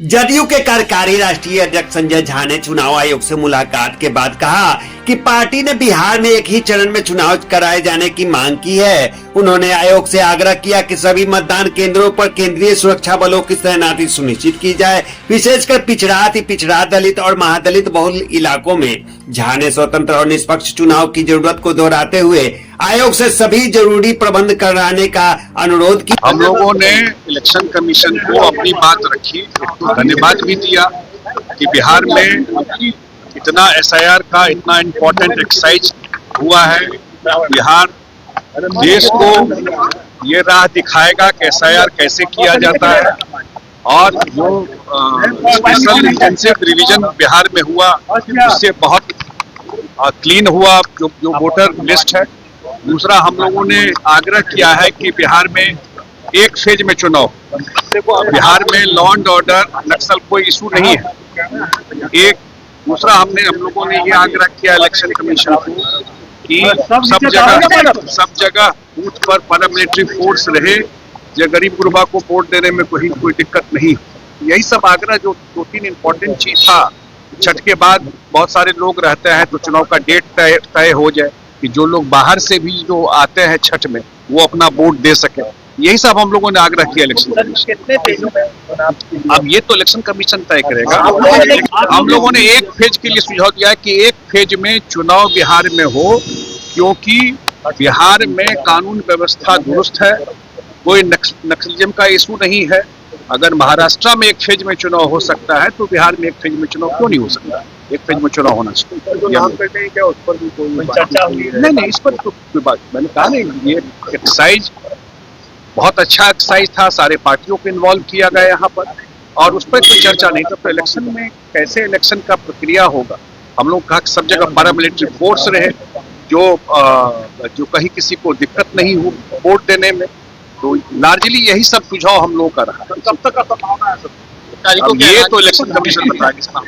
जदयू के कार्यकारी राष्ट्रीय अध्यक्ष संजय झा ने चुनाव आयोग से मुलाकात के बाद कहा कि पार्टी ने बिहार में एक ही चरण में चुनाव कराए जाने की मांग की है। उन्होंने आयोग से आग्रह किया कि सभी मतदान केंद्रों पर केंद्रीय सुरक्षा बलों की तैनाती सुनिश्चित की जाए, विशेषकर पिछड़ा, अति पिछड़ा, दलित और महादलित बहुल इलाकों में। झा ने स्वतंत्र और निष्पक्ष चुनाव की जरूरत को दोहराते हुए आयोग से सभी जरूरी प्रबंध कराने का अनुरोध किया। हम लोगों ने इलेक्शन कमीशन को अपनी बात रखी, धन्यवाद भी दिया कि बिहार में इतना एसआईआर का इतना इम्पोर्टेंट एक्सरसाइज हुआ है। बिहार देश को ये राह दिखाएगा कि एसआईआर कैसे किया जाता है, और जो स्पेशल इंटेंसिव रिवीजन बिहार में हुआ उससे बहुत क्लीन हुआ जो वोटर लिस्ट है। दूसरा, हम लोगों ने आग्रह किया है कि बिहार में एक फेज में चुनाव, बिहार में लॉ एंड ऑर्डर, नक्सल कोई इशू नहीं है। दूसरा, हम लोगों ने ये आग्रह किया इलेक्शन कमीशन को कि सब जगह बूथ पर पैरामिलिट्री फोर्स रहे, जो गरीब गुरबा को वोट देने में कोई दिक्कत नहीं। यही सब आग्रह जो 2-3 इम्पोर्टेंट चीज था। छठ के बाद बहुत सारे लोग रहते हैं, तो चुनाव का डेट तय हो जाए कि जो लोग बाहर से भी जो आते हैं छठ में वो अपना वोट दे सके। यही सब हम लोगों ने आग्रह किया इलेक्शन कमीशन। कितने फेजों में अब ये तो इलेक्शन कमीशन तय करेगा। हम लोगों ने एक फेज के लिए सुझाव दिया है कि एक फेज में चुनाव बिहार में हो, क्योंकि बिहार में कानून व्यवस्था दुरुस्त है, कोई नक्सलिज्म का इशू नहीं है। अगर महाराष्ट्र में एक फेज में चुनाव हो सकता है तो बिहार में एक फेज में चुनाव क्यों नहीं हो सकता? एक फेज में चुनाव होना चाहिए। क्या उस पर भी कोई चर्चा हुई है? नहीं, इस पर तो कोई बात, मैंने कहा नहीं, ये एक्सरसाइज बहुत अच्छा एक्सरसाइज था, सारे पार्टियों को इन्वॉल्व किया गया यहाँ पर, और उस पर कोई चर्चा नहीं। तो इलेक्शन में कैसे इलेक्शन का प्रक्रिया होगा, हम लोग कहा कि सब जगह पैरामिलिट्री फोर्स रहे, जो कहीं किसी को दिक्कत नहीं हो वोट देने में। तो लार्जली यही सब सुझाव हम लोग का रहा। कब तक का संभावना है? अब ये तो इलेक्शन कमीशन बताएगा।